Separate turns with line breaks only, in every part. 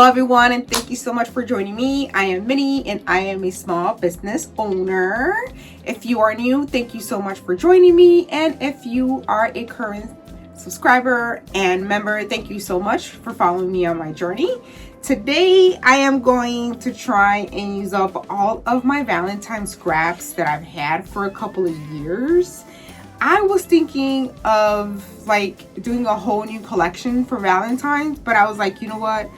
Hello everyone, and thank you so much for joining me. I am Minnie and I am a small business owner. If you are new, thank you so much for joining me, and if you are a current subscriber and member, thank you so much for following me on my journey. Today I am going to try and use up all of my Valentine scraps that I've had for a couple of years. I was thinking of like doing a whole new collection for Valentine's, but I was like, you know what?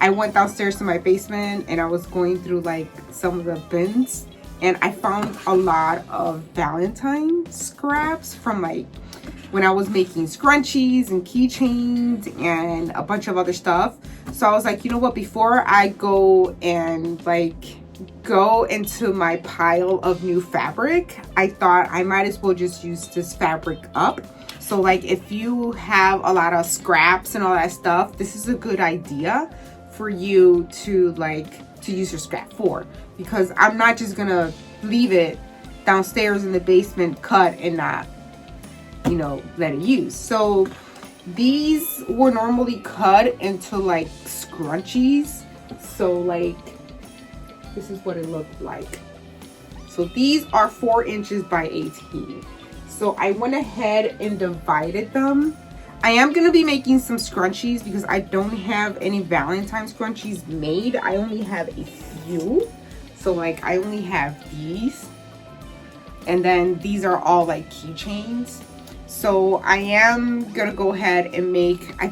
I went downstairs to my basement and I was going through like some of the bins, and I found a lot of Valentine scraps from like when I was making scrunchies and keychains and a bunch of other stuff. So I was like, you know what, before I go and go into my pile of new fabric, I thought I might as well just use this fabric up. So like if you have a lot of scraps and all that stuff, this is a good idea for you to use your scrap for, because I'm not just gonna leave it downstairs in the basement cut and not, you know, let it use. So these were normally cut into like scrunchies. So like this is what it looked like. So these are 4 inches by 18. So I went ahead and divided them. I am going to be making some scrunchies because I don't have any Valentine scrunchies made. I only have a few. So like I only have these. And then these are all like keychains. So I am going to go ahead and make, I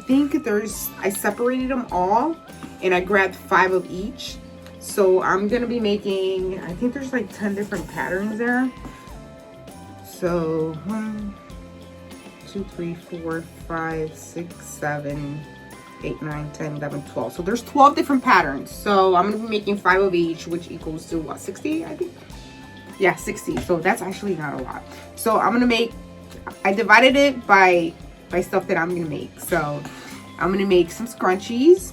separated them all and I grabbed 5 of each. So I'm going to be making, I think there's like 10 different patterns there. So 1, 2, 3, 4, 5, 6, 7, 8, 9, 10, 11, 12. So there's 12 different patterns. So I'm going to be making 5 of each, which equals to what, 60, I think? Yeah, 60. So that's actually not a lot. So I'm going to make, I divided it by stuff that I'm going to make. So I'm going to make some scrunchies.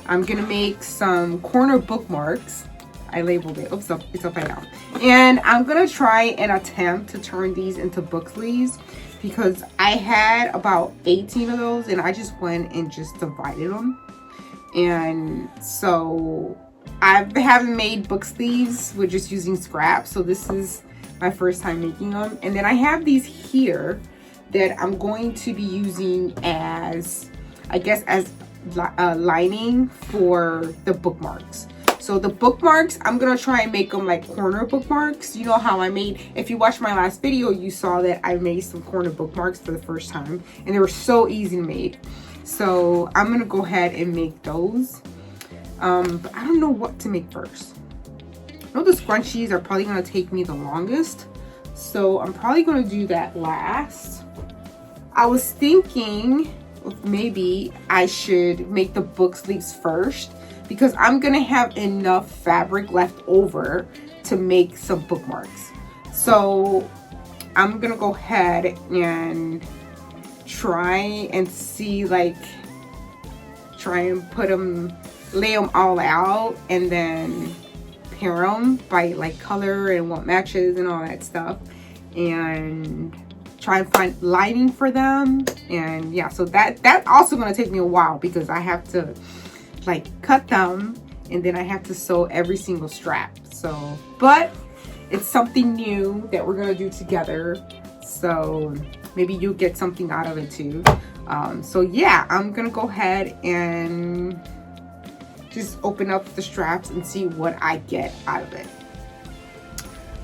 I'm going to make some corner bookmarks. I labeled it. Oops, it's upside down. And I'm going to try and attempt to turn these into book sleeves, because I had about 18 of those and I just went and just divided them. And so I haven't made book sleeves with just using scraps. So this is my first time making them. And then I have these here that I'm going to be using as, I guess, as lining for the bookmarks. So the bookmarks, I'm gonna try and make them like corner bookmarks. You know how I made, if you watched my last video, you saw that I made some corner bookmarks for the first time and they were so easy to make. So I'm gonna go ahead and make those. But I don't know what to make first. I know the scrunchies are probably gonna take me the longest, so I'm probably gonna do that last. I was thinking maybe I should make the book sleeves first, because I'm gonna have enough fabric left over to make some bookmarks. So I'm gonna go ahead and try and see, try and put them, lay them all out, and then pair them by like color and what matches and all that stuff, and try and find lining for them. And yeah, so that's also gonna take me a while, because I have to like cut them and then I have to sew every single strap. So, but it's something new that we're gonna do together, so maybe you'll get something out of it too. So yeah, I'm gonna go ahead and just open up the straps and see what I get out of it.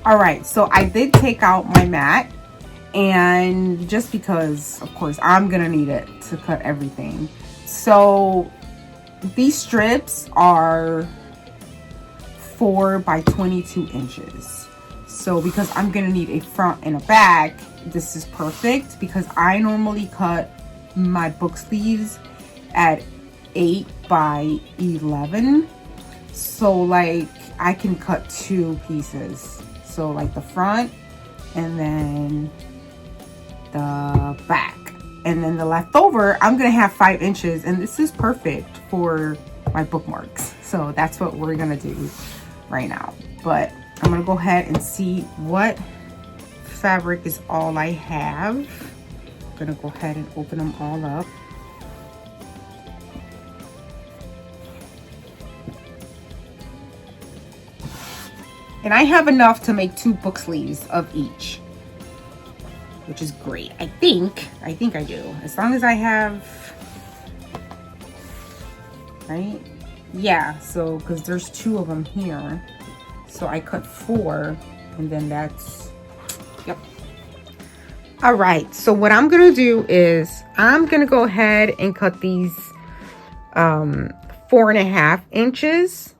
All right, so I did take out my mat, and just because of course I'm gonna need it to cut everything. So these strips are 4 by 22 inches. So because I'm gonna need a front and a back, this is perfect, because I normally cut my book sleeves at 8 by 11. So like I can cut 2 pieces. So like the front and then the back. And then the leftover, I'm gonna have 5 inches, and this is perfect for my bookmarks. So that's what we're gonna do right now. But I'm gonna go ahead and see what fabric is all I have. I'm gonna go ahead and open them all up. And I have enough to make 2 book sleeves of each, which is great. I think I do. As long as I have, right? Yeah, so because there's 2 of them here. So I cut 4, and then that's, yep. All right, so what I'm gonna do is I'm gonna go ahead and cut these 4.5 inches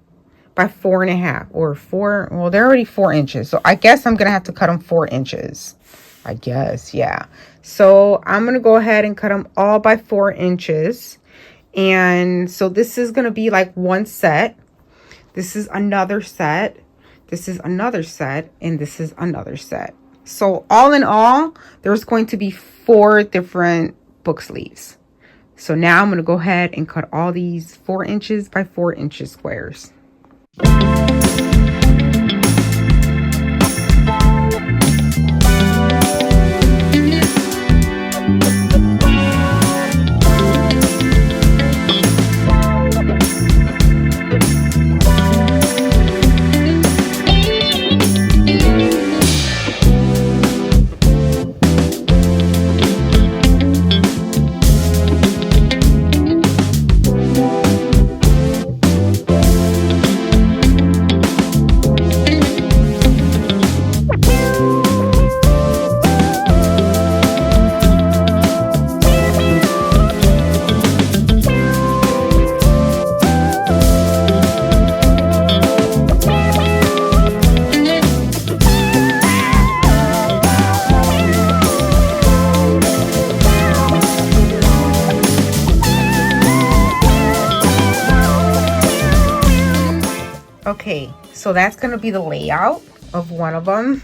by 4.5, or 4, well, they're already 4 inches. So I guess I'm gonna have to cut them 4 inches. I guess, yeah. So I'm gonna go ahead and cut them all by 4 inches. And so this is gonna be like one set. This is another set. This is another set, and this is another set. So all in all, there's going to be 4 different book sleeves. So now I'm going to go ahead and cut all these 4 inches by 4 inches squares. Okay, so that's going to be the layout of one of them.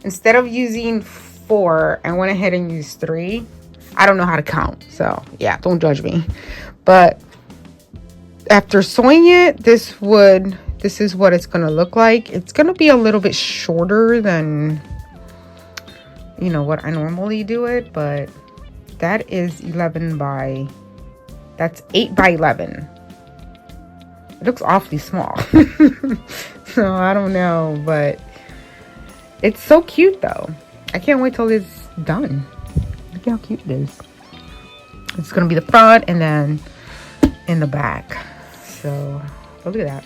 Instead of using 4, I went ahead and used 3. I don't know how to count, so yeah, don't judge me. But after sewing it, this is what it's going to look like. It's going to be a little bit shorter than, you know, what I normally do it, but that is that's 8 by 11. It looks awfully small. So I don't know, but it's so cute though. I can't wait till it's done. Look how cute it is. It's gonna be the front and then in the back. So look at that.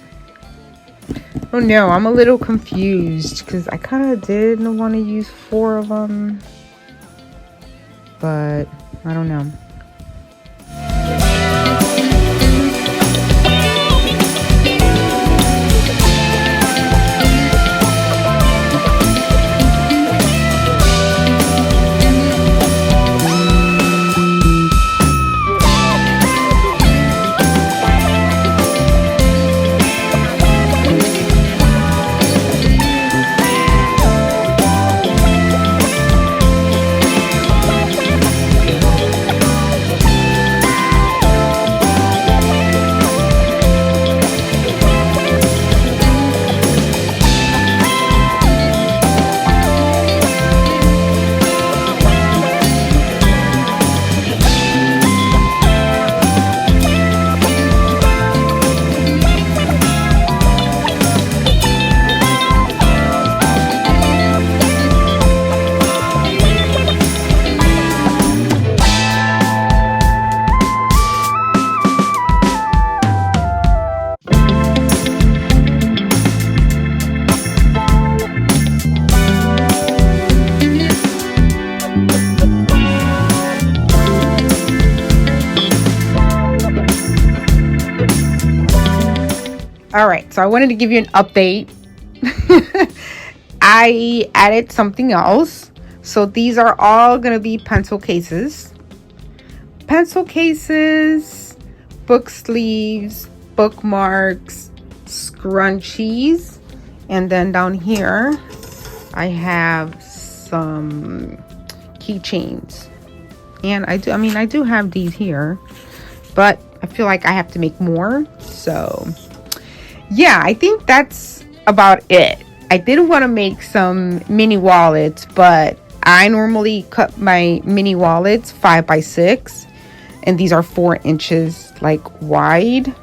Oh no, I'm a little confused because I kind of did want to use 4 of them, but I don't know. All right, so I wanted to give you an update. I added something else. So these are all going to be pencil cases. Pencil cases, book sleeves, bookmarks, scrunchies. And then down here, I have some keychains. And I do have these here, but I feel like I have to make more. So yeah, I think that's about it. I did want to make some mini wallets, but I normally cut my mini wallets 5 by 6, and these are 4 inches like wide,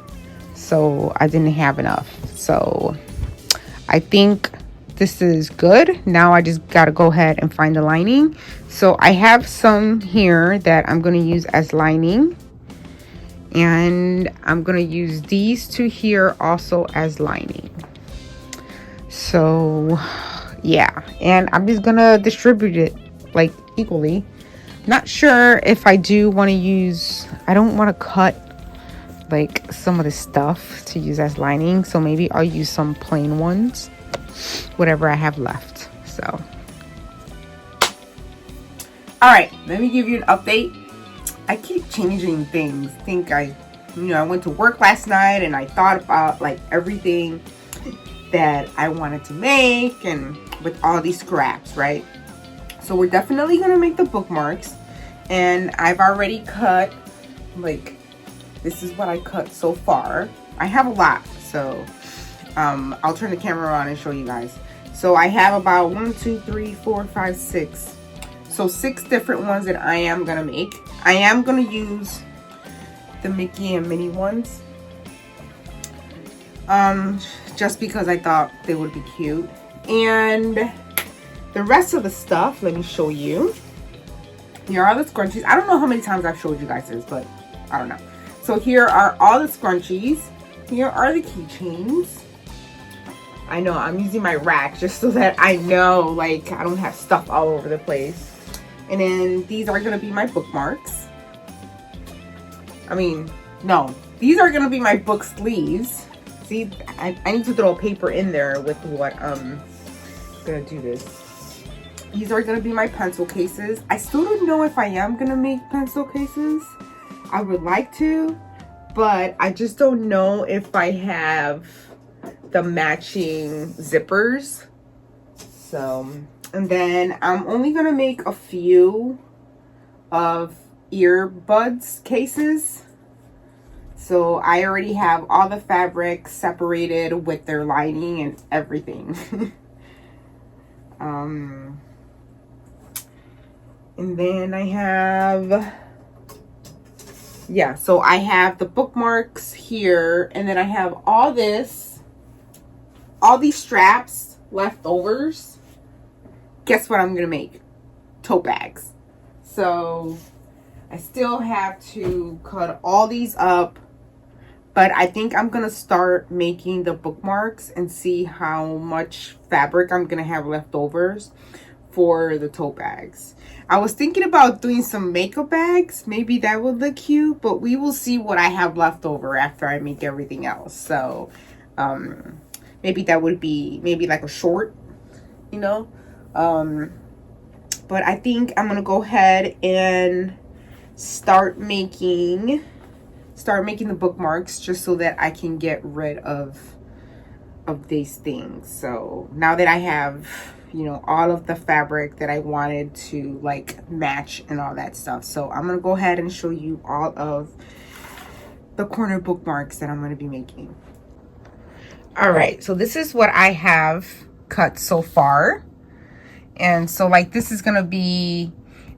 so I didn't have enough. So I think this is good. Now I just got to go ahead and find the lining. So I have some here that I'm going to use as lining. And I'm going to use these two here also as lining. So yeah, and I'm just going to distribute it like equally. Not sure if I do want to use, I don't want to cut like some of the stuff to use as lining, so maybe I'll use some plain ones, whatever I have left. So all right, let me give you an update. I keep changing things. I went to work last night and I thought about like everything that I wanted to make, and with all these scraps, right? So we're definitely gonna make the bookmarks, and I've already cut, like, this is what I cut so far. I have a lot, so I'll turn the camera on and show you guys. So I have about 1, 2, 3, 4, 5, 6. So 6 different ones that I am gonna make. I am gonna use the Mickey and Minnie ones, just because I thought they would be cute. And the rest of the stuff, let me show you. Here are the scrunchies. I don't know how many times I've showed you guys this, but I don't know. So here are all the scrunchies. Here are the keychains. I know I'm using my rack just so that I know, like, I don't have stuff all over the place. And then these are gonna be my bookmarks. I mean, no, these are gonna be my book sleeves. See, I need to throw paper in there with what I'm gonna do this. These are gonna be my pencil cases. I still don't know if I am gonna make pencil cases. I would like to, but I just don't know if I have the matching zippers. So, and then I'm only gonna make a few of earbuds cases. So I already have all the fabric separated with their lining and everything. And then I have, yeah, so I have the bookmarks here, and then I have all these straps, leftovers. Guess what I'm gonna make? Tote bags. So I still have to cut all these up, but I think I'm gonna start making the bookmarks and see how much fabric I'm gonna have leftovers for the tote bags. I was thinking about doing some makeup bags. Maybe that would look cute, but we will see what I have left over after I make everything else. So maybe that would be maybe like a short, you know. But I think I'm gonna go ahead and start making the bookmarks just so that I can get rid of these things. So now that I have, you know, all of the fabric that I wanted to like match and all that stuff. So I'm gonna go ahead and show you all of the corner bookmarks that I'm gonna be making. All right, so this is what I have cut so far. And so like this is gonna be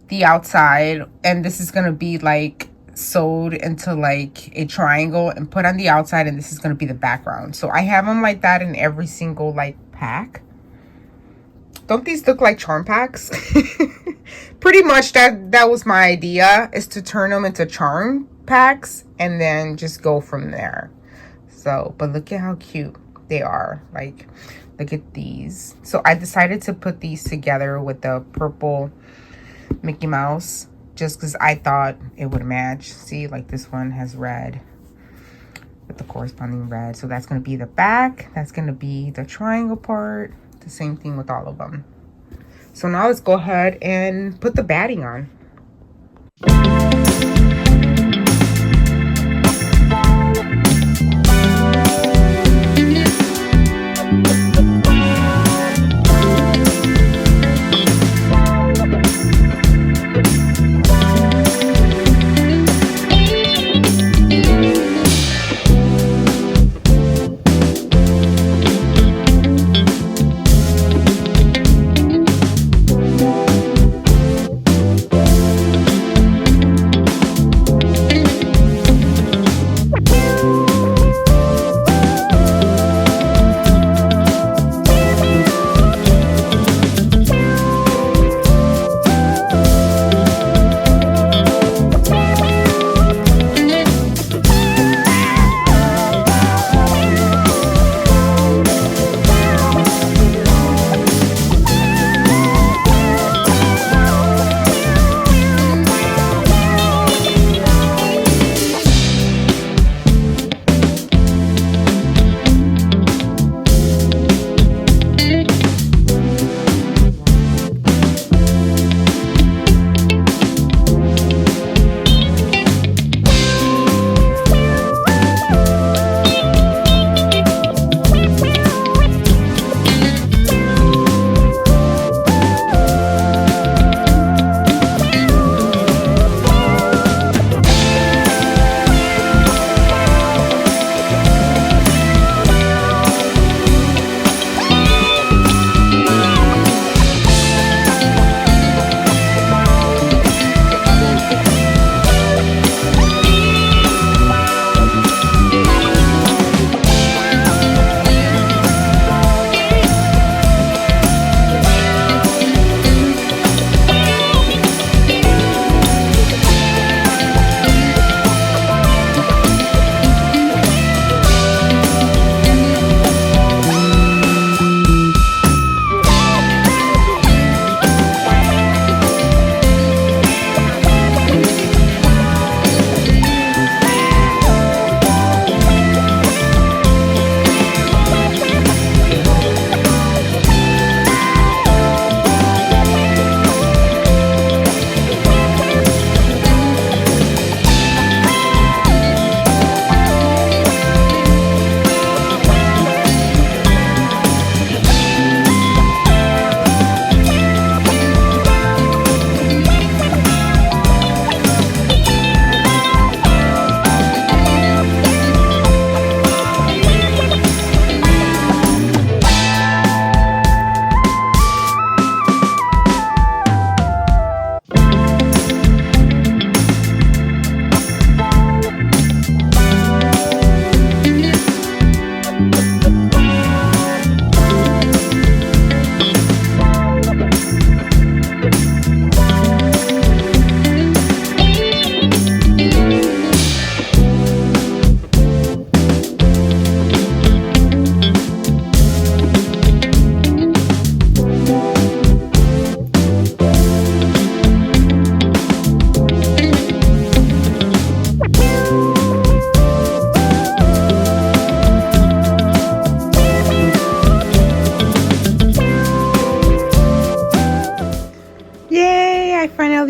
the outside, and this is gonna be like sewed into like a triangle and put on the outside, and this is gonna be the background. So I have them like that in every single like pack. Don't these look like charm packs? Pretty much that was my idea, is to turn them into charm packs and then just go from there. So, but look at how cute they are. Like, look at these. So I decided to put these together with the purple Mickey Mouse just because I thought it would match. See, like this one has red with the corresponding red. So that's going to be the back. That's going to be the triangle part. The same thing with all of them. So now let's go ahead and put the batting on.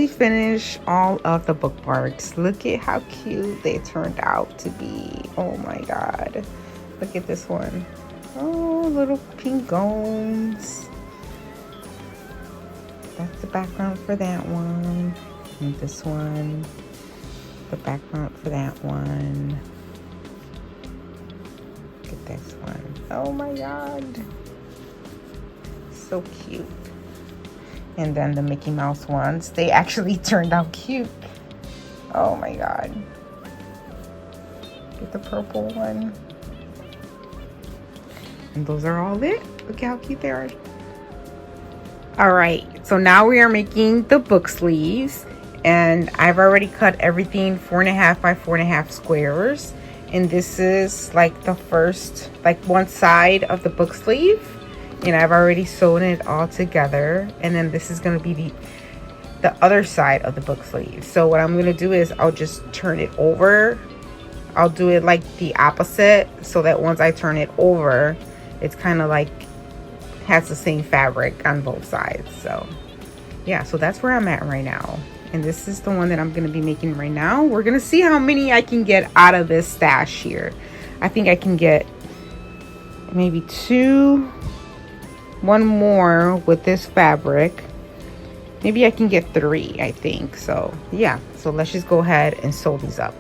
finished all of the bookmarks. Look at how cute they turned out to be. Oh my god. Look at this one. Oh, little pink gones. That's the background for that one. And this one, the background for that one. Look at this one. Oh my god. So cute. And then the Mickey Mouse ones, they actually turned out cute. Oh my god. Get the purple one. And those are all it. Look how cute they are. All right, so now we are making the book sleeves, and I've already cut everything 4.5 by 4.5 squares. And this is like the first, like one side of the book sleeve. And I've already sewn it all together, and then this is going to be the other side of the book sleeve. So what I'm going to do is I'll just turn it over. I'll do it like the opposite, so that once I turn it over, it's kind of like has the same fabric on both sides. So yeah, so that's where I'm at right now, and this is the one that I'm going to be making right now. We're going to see how many I can get out of this stash here. I think I can get maybe 2, one more with this fabric. Maybe I can get 3, I think. So yeah, so let's just go ahead and sew these up.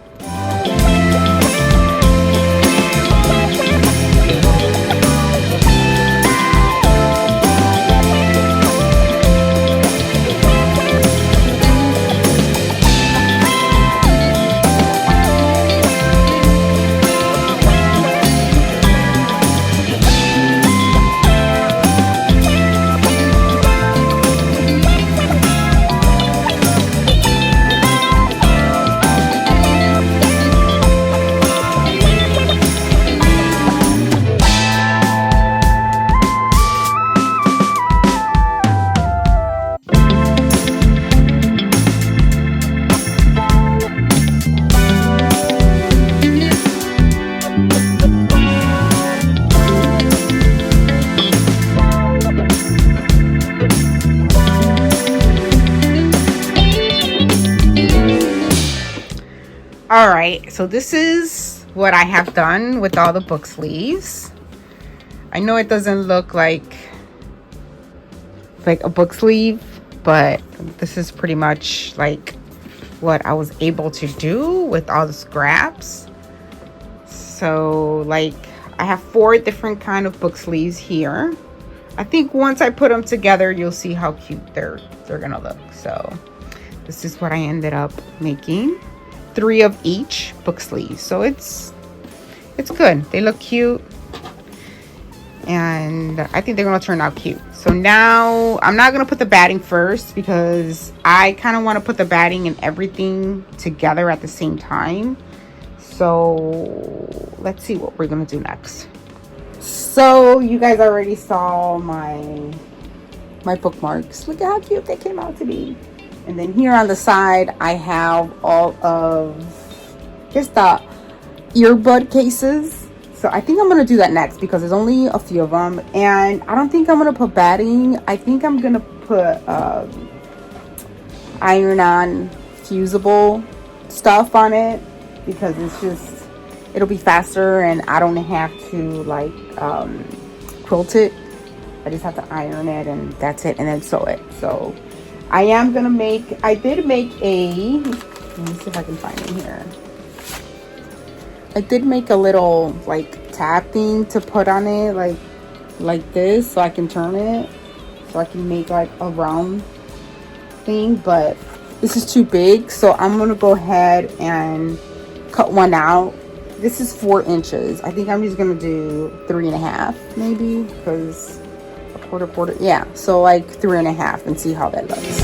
All right, so this is what I have done with all the book sleeves. I know it doesn't look like a book sleeve, but this is pretty much like what I was able to do with all the scraps. So like I have 4 different kind of book sleeves here. I think once I put them together, you'll see how cute they're gonna look. So this is what I ended up making. 3 of each book sleeve, so it's good. They look cute, and I think they're gonna turn out cute. So now I'm not gonna put the batting first, because I kind of want to put the batting and everything together at the same time. So let's see what we're gonna do next. So you guys already saw my bookmarks. Look at how cute they came out to be. And then here on the side, I have all of just the earbud cases. So I think I'm going to do that next, because there's only a few of them. And I don't think I'm going to put batting. I think I'm going to put iron-on fusible stuff on it, because it's just, it'll be faster, and I don't have to like quilt it. I just have to iron it, and that's it, and then sew it. So I am gonna make, I did make a, let me see if I can find it here. I did make a little like tab thing to put on it, like this, so I can turn it, so I can make like a round thing, but this is too big, so I'm gonna go ahead and cut one out. This is 4 inches. I think I'm just gonna do 3.5 maybe, because quarter, yeah, so like 3.5, and see how that looks.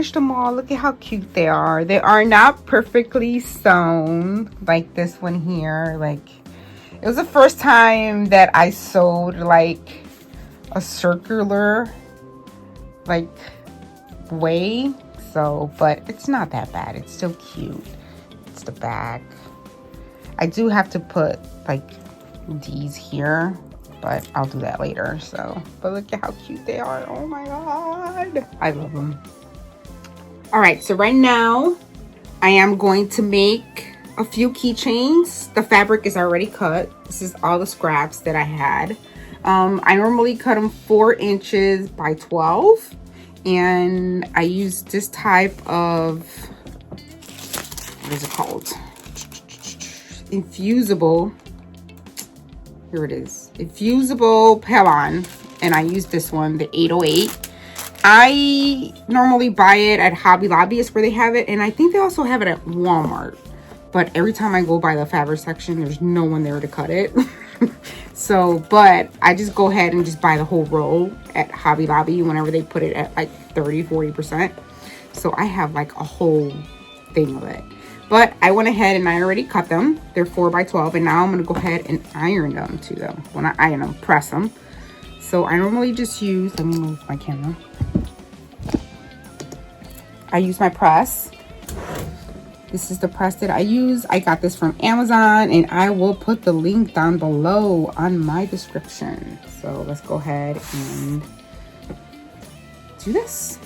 finished them all. Look at how cute they are. They are not perfectly sewn like this one here. Like, it was the first time that I sewed like a circular like way. So, but it's not that bad. It's still cute. It's the back. I do have to put like these here, but I'll do that later. So, but look at how cute they are. Oh my god, I love them. All right, so right now I am going to make a few keychains. The fabric is already cut. This is all the scraps that I had. I normally cut them 4 inches by 12, and I use this type of, what is it called? Infusible. Here it is. Infusible Pelon, and I use this one, the 808. I normally buy it at Hobby Lobby is where they have it, and I think they also have it at Walmart. But every time I go by the fabric section, there's no one there to cut it. So, but I just go ahead and just buy the whole roll at Hobby Lobby whenever they put it at like 30-40%. So I have like a whole thing of it. But I went ahead and I already cut them. They're 4 by 12, and now I'm going to go ahead and iron them too, though. When I iron them, press them. So I normally just use, let me move my camera. I use my press. This is the press that I use. I got this from Amazon, and I will put the link down below on my description. So let's go ahead and do this.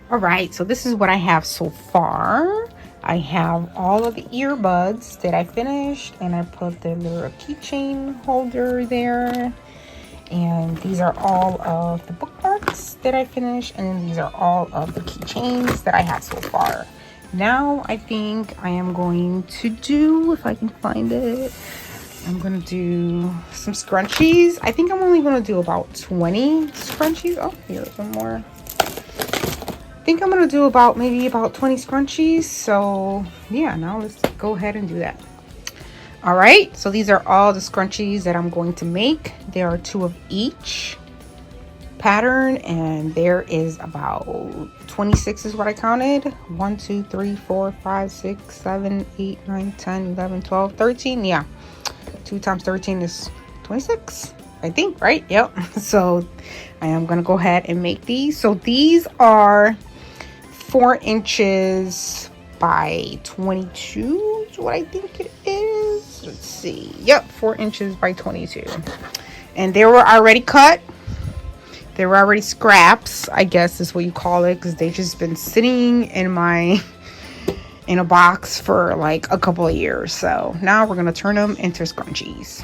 All right, so this is what I have so far. I have all of the earbuds that I finished, and I put the little keychain holder there. And these are all of the bookmarks that I finished, and then these are all of the keychains that I have so far. Now I think I am going to do, if I can find it, I'm gonna do some scrunchies. I think I'm only gonna do about 20 scrunchies. Oh, here's one more. I think I'm gonna do maybe about 20 scrunchies. So yeah, now let's go ahead and do that. All right, so these are all the scrunchies that I'm going to make. There are 2 of each pattern, and there is about 26 is what I counted. 1 2 3 4 5 6 7 8 9 10 11 12 13. Yeah, 2 times 13 is 26. I think, right? Yep. So I am gonna go ahead and make these. So these are 4 inches by 22 is what I think it is. Let's see. Yep, 4 inches by 22. And they were already cut. They were already scraps, I guess is what you call it, because they just been sitting in a box for like a couple of years. So now we're gonna turn them into scrunchies.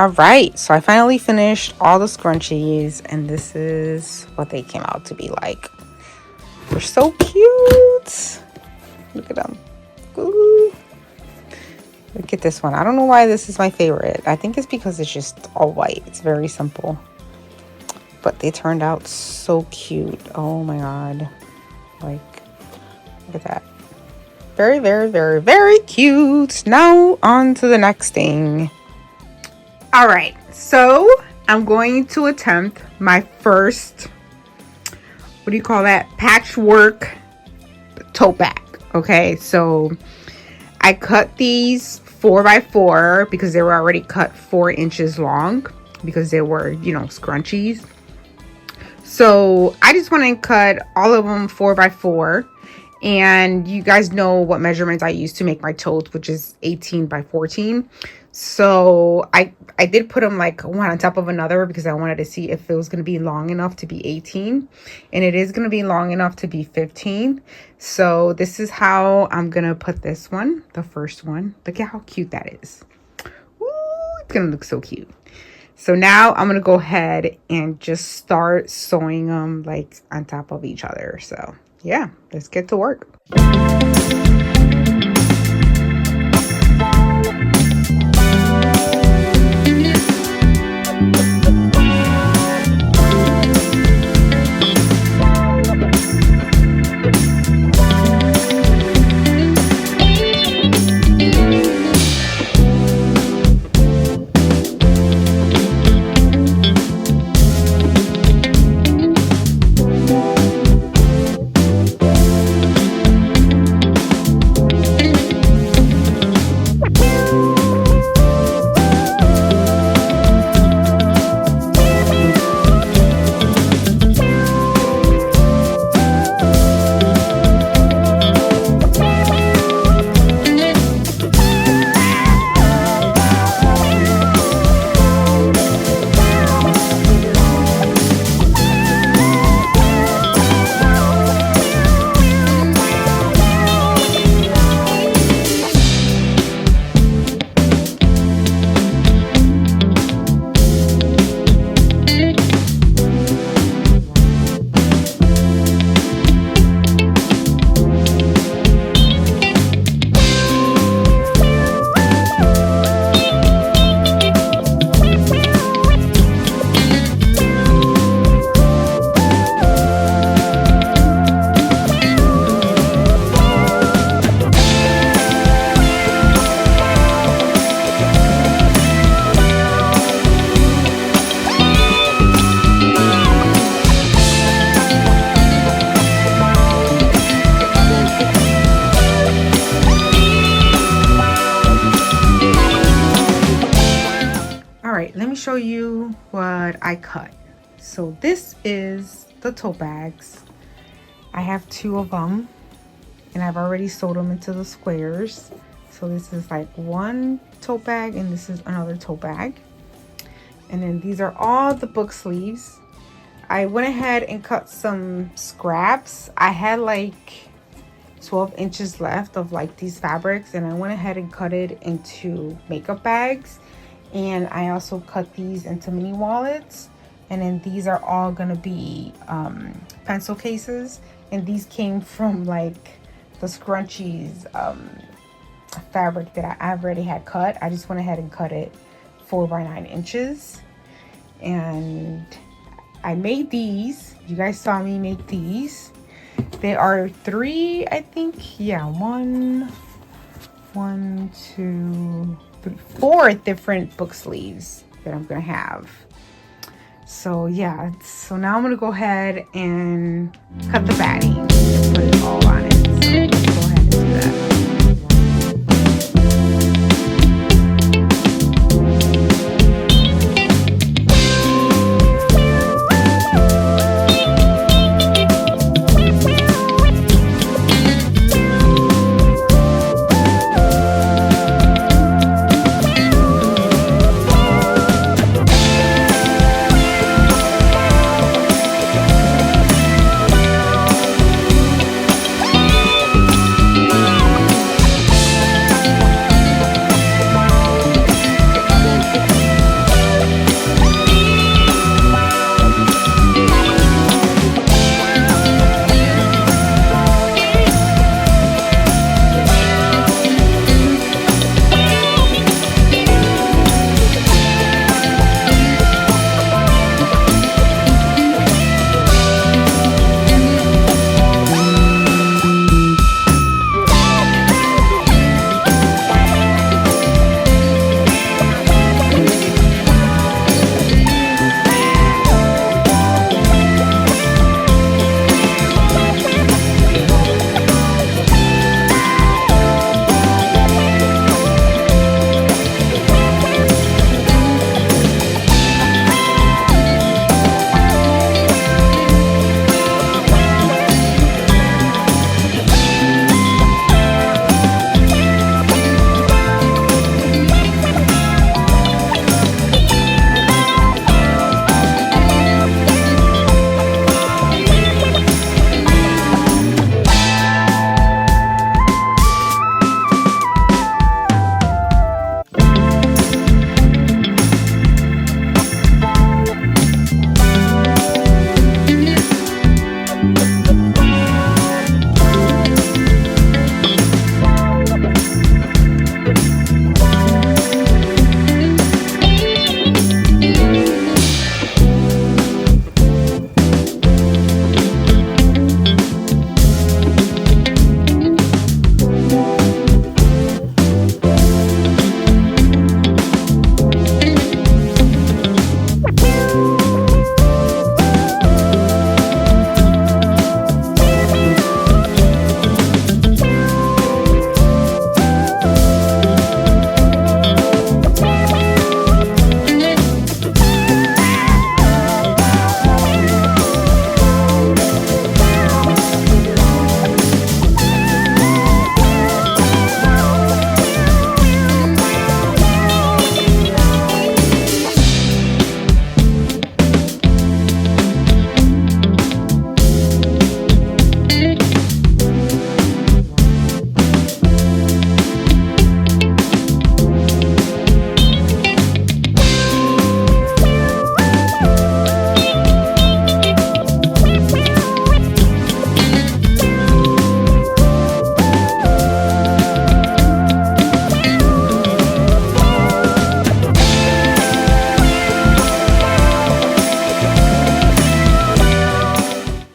All right, so I finally finished all the scrunchies, and this is what they came out to be like. They're so cute. Look at them. Ooh. Look at this one. I don't know why this is my favorite. I think it's because it's just all white. It's very simple. But they turned out so cute. Oh my god. Like, look at that. Very, very, very, very cute. Now on to the next thing. All right, so I'm going to attempt my first, what do you call that? Patchwork tote bag. Okay, so I cut these 4x4 because they were already cut 4 inches long because they were, you know, scrunchies. So I just went and cut all of them 4x4. And you guys know what measurements I use to make my totes, which is 18 by 14. So I did put them like one on top of another because I wanted to see if it was going to be long enough to be 18. And it is going to be long enough to be 15. So this is how I'm going to put this one, the first one. Look at how cute that is. Ooh, it's going to look so cute. So now I'm going to go ahead and just start sewing them like on top of each other. So yeah, let's get to work. Let me show you what I cut. So this is the tote bags. I have 2 of them and I've already sewed them into the squares. So this is like one tote bag and this is another tote bag. And then these are all the book sleeves. I went ahead and cut some scraps. I had like 12 inches left of like these fabrics and I went ahead and cut it into makeup bags. And I also cut these into mini wallets. And then these are all gonna be pencil cases. And these came from like the Scrunchies fabric that I already had cut. I just went ahead and cut it 4 by 9 inches. And I made these. You guys saw me make these. They are 3, I think. Yeah, 1, 2, 3, 4 different book sleeves that I'm gonna have. So yeah, so now I'm gonna go ahead and cut the batting and put it all on it. So let's go ahead and do that.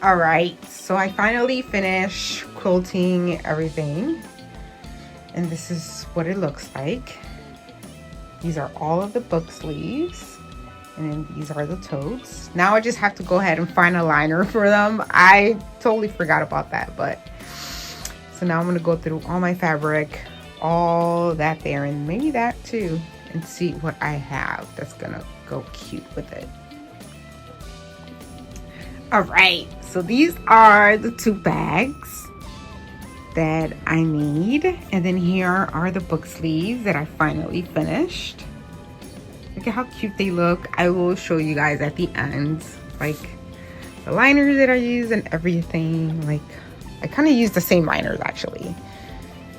All right, so I finally finished quilting everything, and this is what it looks like. These are all of the book sleeves, and then these are the totes. Now I just have to go ahead and find a liner for them. I totally forgot about that, but so now I'm gonna go through all my fabric, all that there, and maybe that too, and see what I have that's gonna go cute with it. All right, so these are the 2 bags that I made, and then here are the book sleeves that I finally finished. Look at how cute they look. I will show you guys at the end, like the liners that I use and everything. Like I kind of use the same liners actually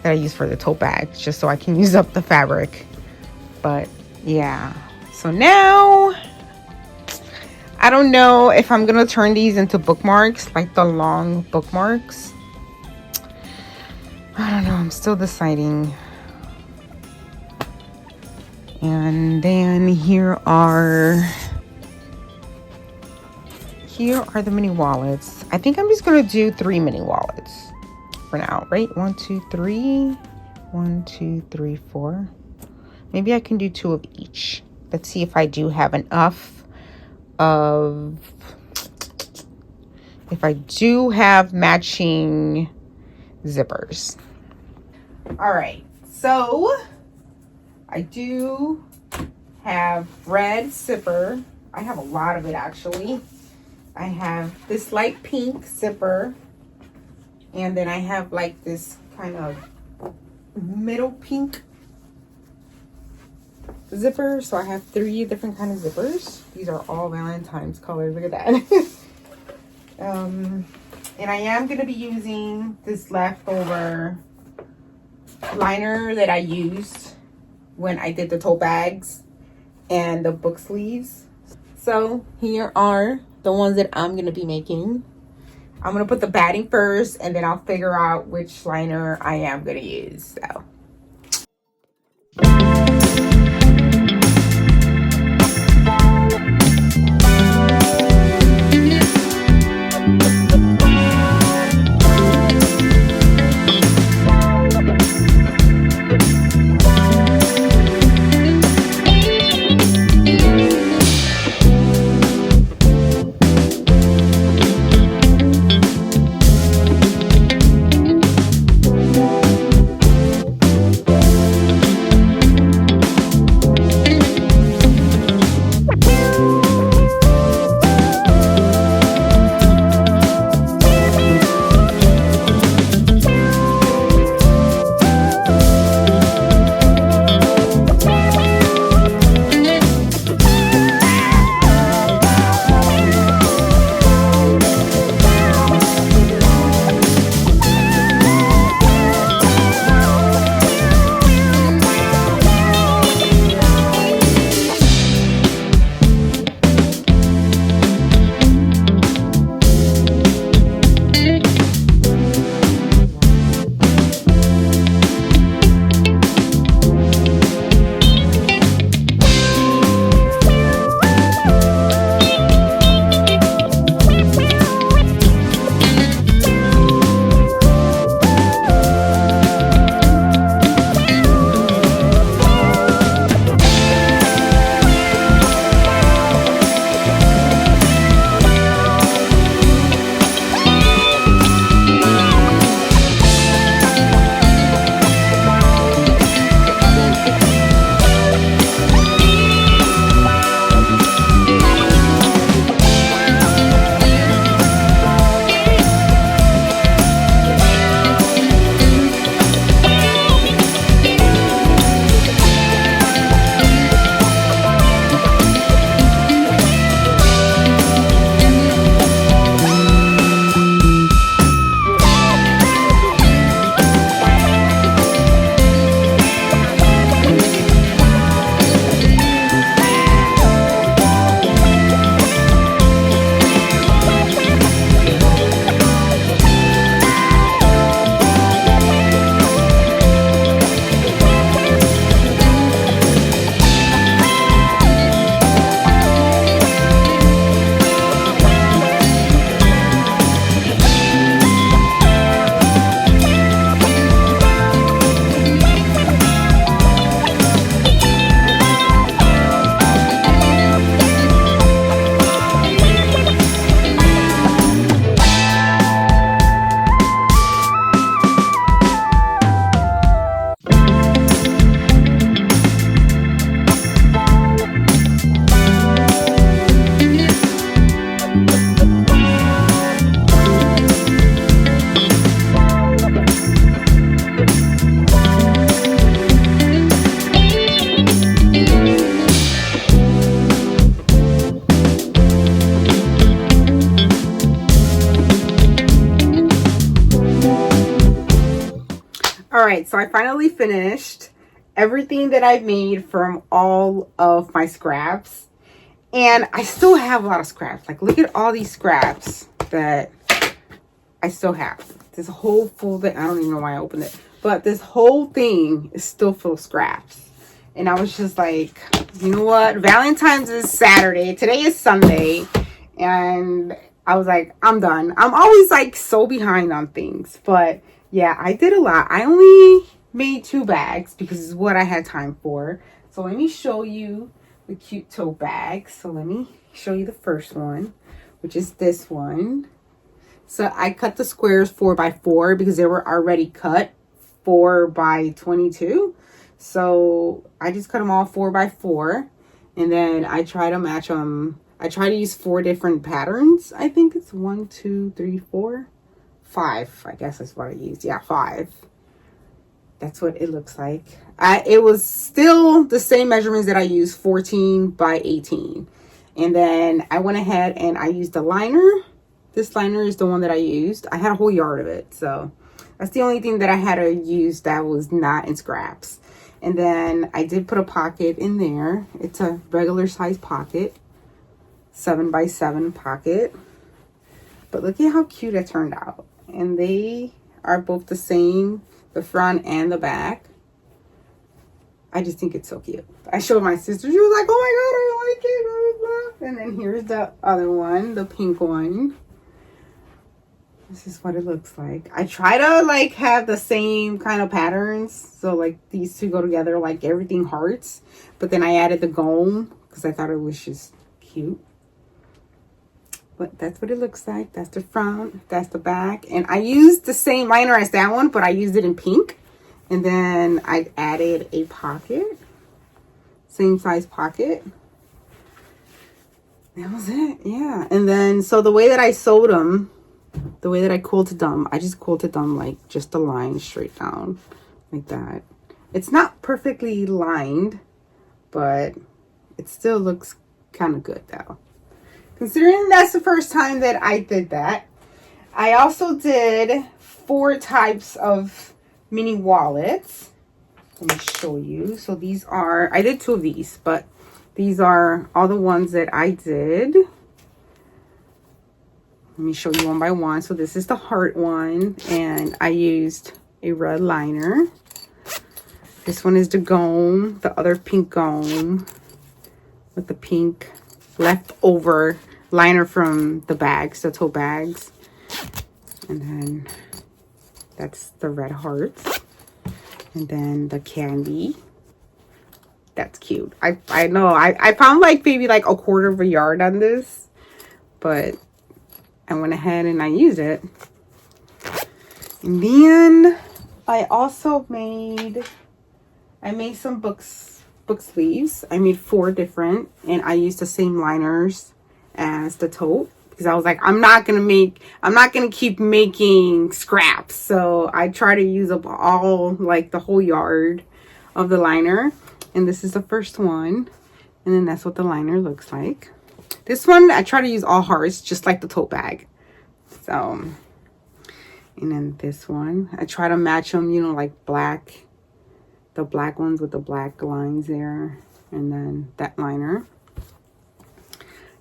that I use for the tote bags, just so I can use up the fabric. But yeah, so now I don't know if I'm gonna turn these into bookmarks, like the long bookmarks. I don't know, I'm still deciding. And then here are the mini wallets. I think I'm just gonna do 3 mini wallets for now, right? 1, 2, 3. 1, 2, 3, 4. Maybe I can do 2 of each. Let's see if I do have enough of, if I do have matching zippers. All right, so I do have red zipper. I have a lot of it actually. I have this light pink zipper, and then I have like this kind of middle pink zipper. So I have 3 different kind of zippers. These are all Valentine's colors. Look at that. And I am going to be using this leftover liner that I used when I did the tote bags and the book sleeves. So here are the ones that I'm going to be making. I'm going to put the batting first, and then I'll figure out which liner I am going to use. So right, so I finally finished everything that I've made from all of my scraps. And I still have a lot of scraps. Like, look at all these scraps that I still have. This whole full thing, I don't even know why I opened it. But this whole thing is still full of scraps. And I was just like, you know what? Valentine's is Saturday. Today is Sunday. And I was like, I'm done. I'm always like so behind on things. But yeah, I did a lot. I only made 2 bags because it's what I had time for. So let me show you the cute tote bags. So let me show you the first one, which is this one. So I cut the squares 4x4 because they were already cut 4x22. So I just cut them all 4x4, and then I try to match them. I try to use 4 different patterns. I think it's 1, 2, 3, 4, 5. I guess that's what I used. Yeah, 5. That's what it looks like. It was still the same measurements that I used, 14 by 18. And then I went ahead and I used the liner. This liner is the one that I used. I had a whole yard of it. So that's the only thing that I had to use that was not in scraps. And then I did put a pocket in there. It's a regular size pocket. 7 by 7 pocket. But look at how cute it turned out. And they are both the same, the front and the back. I just think it's so cute. I showed my sister. She was like, oh my god, I like it. Blah, blah, blah. And then here's the other one, the pink one. This is what it looks like. I try to like have the same kind of patterns. So like these two go together, like everything hearts. But then I added the gome because I thought it was just cute. But that's what it looks like. That's the front. That's the back. And I used the same liner as that one, but I used it in pink. And then I added a pocket. Same size pocket. That was it. Yeah. And then, so the way that I sewed them, the way that I quilted them, I just quilted them like just a line straight down. Like that. It's not perfectly lined, but it still looks kind of good though. Considering that's the first time that I did that. I also did 4 types of mini wallets. Let me show you. So these are, I did 2 of these, but these are all the ones that I did. Let me show you one by one. So this is the heart one, and I used a red liner. This one is the gome, the other pink gome with the pink leftover liner from the bags, the tote bags. And then that's the red hearts. And then the candy. That's cute. I know I found like maybe like a quarter of a yard on this, but I went ahead and I used it. And then I also made some book sleeves. I made 4 different, and I used the same liners as the tote because I was like, I'm not gonna keep making scraps. So I try to use up all, like the whole yard of the liner. And this is the first one. And then that's what the liner looks like. This one, I try to use all hearts, just like the tote bag. So, and then this one, I try to match them, you know, like black. The black ones with the black lines there. And then that liner.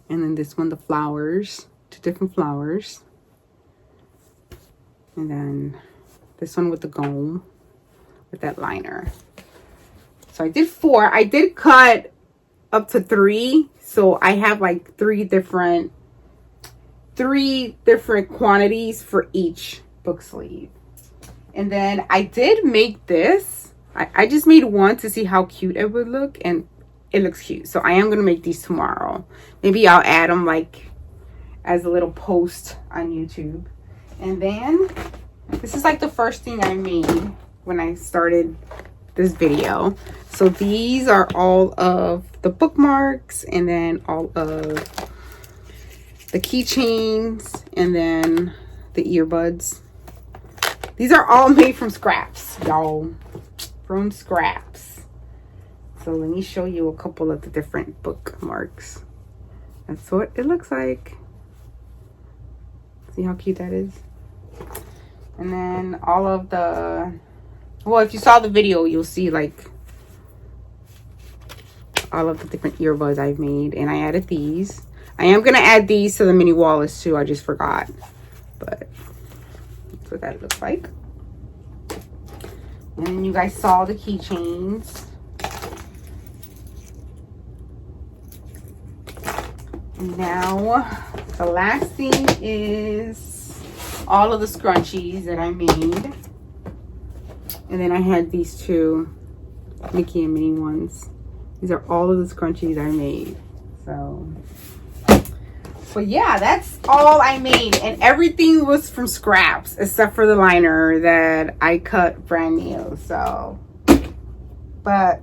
And then this one, the flowers. 2 different flowers. And then this one with the gome. With that liner. So I did 4. I did cut up to 3. So I have like 3 different quantities for each book sleeve. And then I did make this. I just made one to see how cute it would look, and it looks cute. So I am going to make these tomorrow. Maybe I'll add them like as a little post on YouTube. And then this is like the first thing I made when I started this video. So these are all of the bookmarks, and then all of the keychains, and then the earbuds. These are all made from scraps, y'all. From scraps. So let me show you a couple of the different bookmarks. That's what it looks like. See how cute that is? And then all of the Well, if you saw the video, you'll see like all of the different earbuds I've made, and I added these. I am gonna add these to the mini wallets too. I just forgot, but that's what that looks like. And then you guys saw the keychains. Now the last thing is all of the scrunchies that I made. And then I had these two Mickey and Minnie ones. These are all of the scrunchies I made. So, but yeah, that's all I made. And everything was from scraps except for the liner that I cut brand new. So, but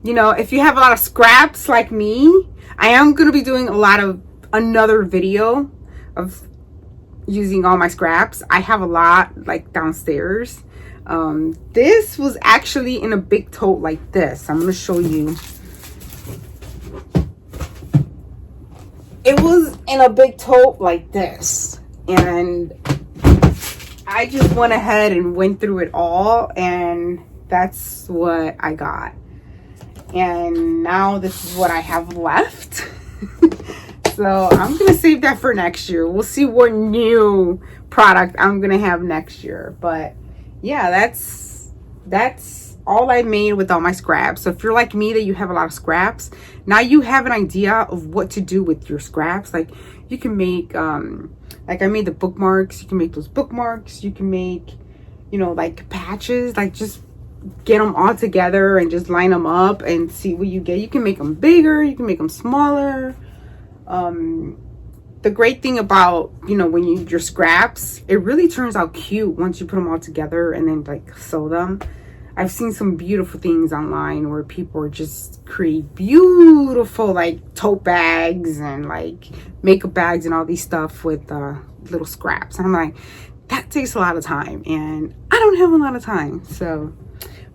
you know, if you have a lot of scraps like me, I am going to be doing another video of using all my scraps. I have a lot like downstairs. This was actually in a big tote like this. I'm going to show you. It was in a big tote like this. And I just went ahead and went through it all. And that's what I got. And now this is what I have left. So I'm going to save that for next year. We'll see what new product I'm going to have next year. But yeah, that's all I made with all my scraps. So if you're like me that you have a lot of scraps, now you have an idea of what to do with your scraps. Like you can make, like I made the bookmarks. You can make those bookmarks. You can make, you know, like patches, like just get them all together and just line them up and see what you get. You can make them bigger, you can make them smaller. The great thing about, you know, when you use your scraps, it really turns out cute once you put them all together and then like sew them. I've seen some beautiful things online where people are just create beautiful like tote bags and like makeup bags and all these stuff with little scraps. And I'm like, that takes a lot of time and I don't have a lot of time. So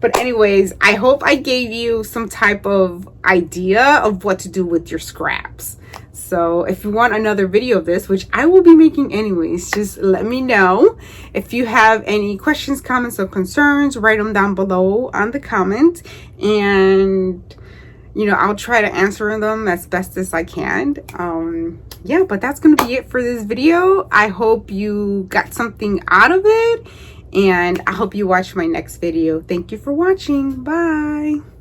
but anyways, I hope I gave you some type of idea of what to do with your scraps. So if you want another video of this, which I will be making anyways, just let me know. If you have any questions, comments, or concerns, write them down below on the comment. And, you know, I'll try to answer them as best as I can. Yeah, but that's going to be it for this video. I hope you got something out of it. And I hope you watch my next video. Thank you for watching. Bye.